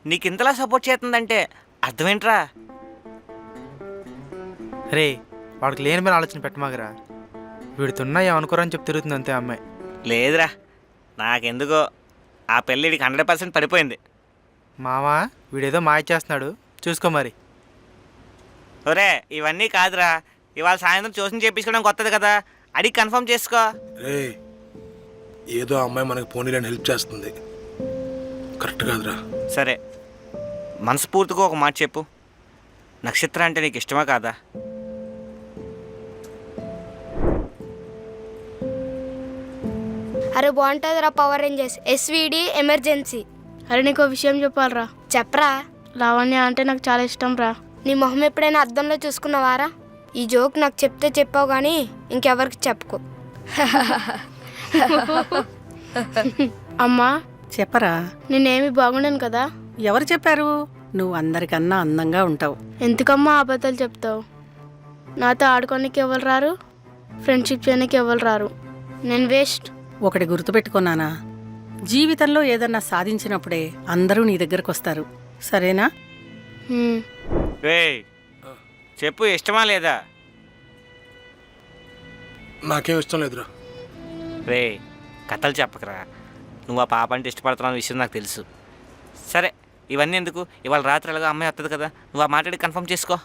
నీకు ఇంతలా సపోర్ట్ చేస్తుందంటే అర్థమేంట్రా? రే వాడికి లేని మీద ఆలోచన పెట్టమాగరా. వీడితున్నా ఏమనుకోరని చెప్పి తిరుగుతుంది అంతే అమ్మాయి. లేదురా, నాకెందుకో ఆ పెళ్ళిడికి 100% పడిపోయింది. మావా వీడేదో మాయ చేస్తున్నాడు, చూసుకో మరి. ఒరే ఇవన్నీ కాదురా, ఇవాళ సాయంత్రం ట్యూషన్ చేయించుకోవడం కొత్తది కదా, అడిగి కన్ఫర్మ్ చేసుకో. రే ఏదో అమ్మాయి మనకి పోనీలని హెల్ప్ చేస్తుంది, కరెక్ట్ కాదురా. సరే మనస్ఫూర్తిగా ఒక మాట చెప్పు, నక్షత్ర అంటే నీకు ఇష్టమా కాదా? అరే బాగుంటుందిరా పవర్ రేంజర్స్ ఎస్విడి ఎమర్జెన్సీ. అరే నీకు విషయం చెప్పాలరా. చెప్పరా. లావణ్య అంటే నాకు చాలా ఇష్టం రా. నీ మొహం ఎప్పుడైనా అద్దంలో చూసుకున్నావారా? ఈ జోక్ నాకు చెప్తే చెప్పావు కానీ ఇంకెవరికి చెప్పుకో. అమ్మా చెప్పరా. నేనేమి బాగుండను కదా. ఎవరు చెప్పారు? నువ్వు అందరికన్నా అందంగా ఉంటావు. ఎందుకమ్మా అబద్ధాలు చెప్తావు? నాతో ఆడుకోనికి ఎవరు రారు, ఫ్రెండ్షిప్ చేయడానికి ఎవరు రారు. నేను వేస్ట్. ఒకటి గుర్తుపెట్టుకున్నానా, జీవితంలో ఏదన్నా సాధించినప్పుడే అందరూ నీ దగ్గరకు వస్తారు, సరేనా? రేయ్ చెప్పు, ఇష్టమా లేదా? నాకేం ఇష్టం లేదురా. రే కథలు చెప్పకరా, నువ్వు ఆ పాప అంటే ఇష్టపడుతున్న విషయం నాకు తెలుసు. సరే ఇవన్నీ ఎందుకు, ఇవాళ రాత్రి ఎలాగో అమ్మాయి వస్తుంది కదా, నువ్వు ఆ మాట్లాడి కన్ఫర్మ్ చేసుకో.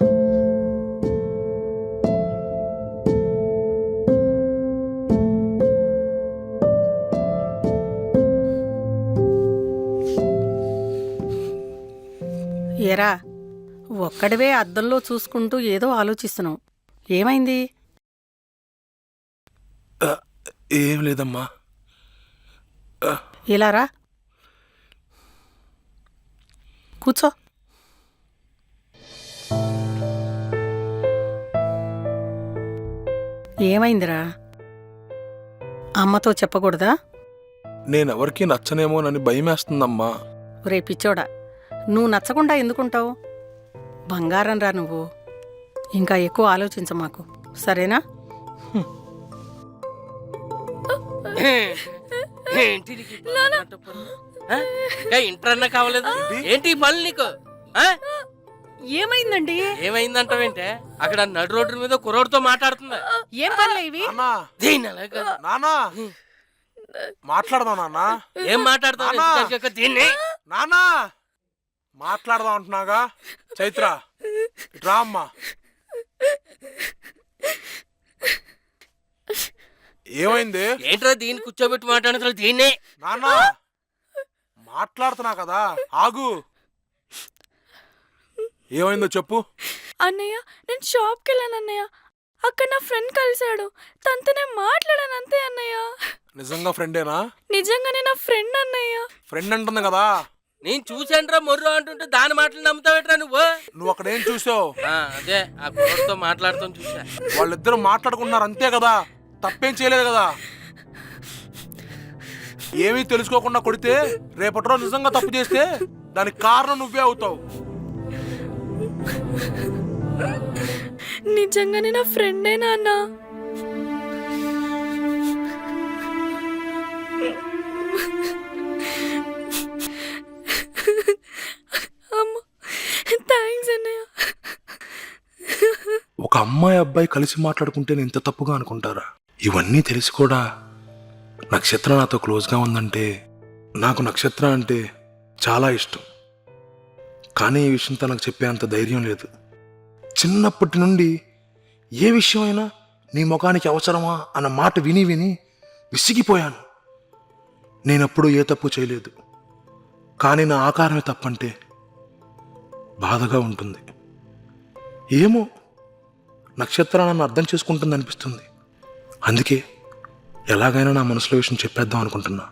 ఏరా ఒక్కడివే అద్దంలో చూసుకుంటూ ఏదో ఆలోచిస్తున్నావు, ఏమైంది? ఏం లేదమ్మా. ఇలా రా, కూర్చో. ఏమైందిరా? అమ్మతో చెప్పకూడదా? నేనెవరికి నచ్చనేమోనని భయమేస్తుందమ్మా. రే పిచ్చోడా, నువ్వు నచ్చకుండా ఎందుకుంటావు? బంగారం రా నువ్వు, ఇంకా ఎక్కువ ఆలోచించ మాకు, సరేనా? ఇంటర్ అన్నా కావలేదు ఏంటి పనులు నీకు? ఏమైందండి? ఏమైందంటావేంటే, అక్కడ నడు రోడ్డు మీద కుర్రోడితో మాట్లాడుతుందా? ఏం పనులు ఇవి? దీన్ని అలాగా నానా మాట్లాడదాం నాన్నా. ఏం మాట్లాడతావు దీన్ని? నానా మాట్లాడదాం అంటున్నాగా. చైత్ర రా అమ్మా. ఏమైంది? ఏంట్రా దీన్ని కూర్చోబెట్టి మాట్లాడుతున్నా? దీన్నే నాన్నా మాట్లాడుతున్నా కదా, ఆగు. ఏమైందో చెప్పు. అన్నయ్య నేను షాప్కి వెళ్ళాను అన్నయ్య, అక్కడ నా ఫ్రెండ్ కలిశాడు, తనతో నేను మాట్లాడాను అంతే అన్నయ్య. నిజంగా ఫ్రెండేనా? నిజంగానే నా ఫ్రెండ్ అన్నయ్య. ఫ్రెండ్ అంటుంది కదా. నేను చూశానురా మొర్రో అంటుంటే దాని మాటలు నమ్ముతావేట్రా నువ్వు? నువ్వు అక్కడ ఏం చూసావు? అదే ఆ కుర్రోడితో మాట్లాడుతాం చూసా. వాళ్ళిద్దరు మాట్లాడుకుంటున్నారు అంతే కదా, తప్పేం చేయలేదు కదా. ఏమీ తెలుసుకోకుండా కొడితే రేపటి రోజు నిజంగా తప్పు చేస్తే దానికి కారణం నువ్వే అవుతావు. నిజంగానే నా ఫ్రెండేనా అన్నా? థ్యాంక్స్ అన్నయ్య. ఒక అమ్మాయి అబ్బాయి కలిసి మాట్లాడుకుంటే ఇంత తప్పుగా అనుకుంటారా? ఇవన్నీ తెలిసి కూడా నక్షత్ర నాతో క్లోజ్గా ఉందంటే, నాకు నక్షత్ర అంటే చాలా ఇష్టం. కానీ ఈ విషయం తనకు చెప్పేంత ధైర్యం లేదు. చిన్నప్పటి నుండి ఏ విషయమైనా నీ ముఖానికి అవసరమా అన్న మాట విని విని విసిగిపోయాను. నేనెప్పుడూ ఏ తప్పు చేయలేదు, కానీ నా ఆకారమే తప్పంటే బాధగా ఉంటుంది. ఏమో నక్షత్ర నన్ను అర్థం చేసుకుంటుంది అనిపిస్తుంది. అందుకే ఎలాగైనా నా మనసులో విషయం చెప్పేద్దాం అనుకుంటున్నా.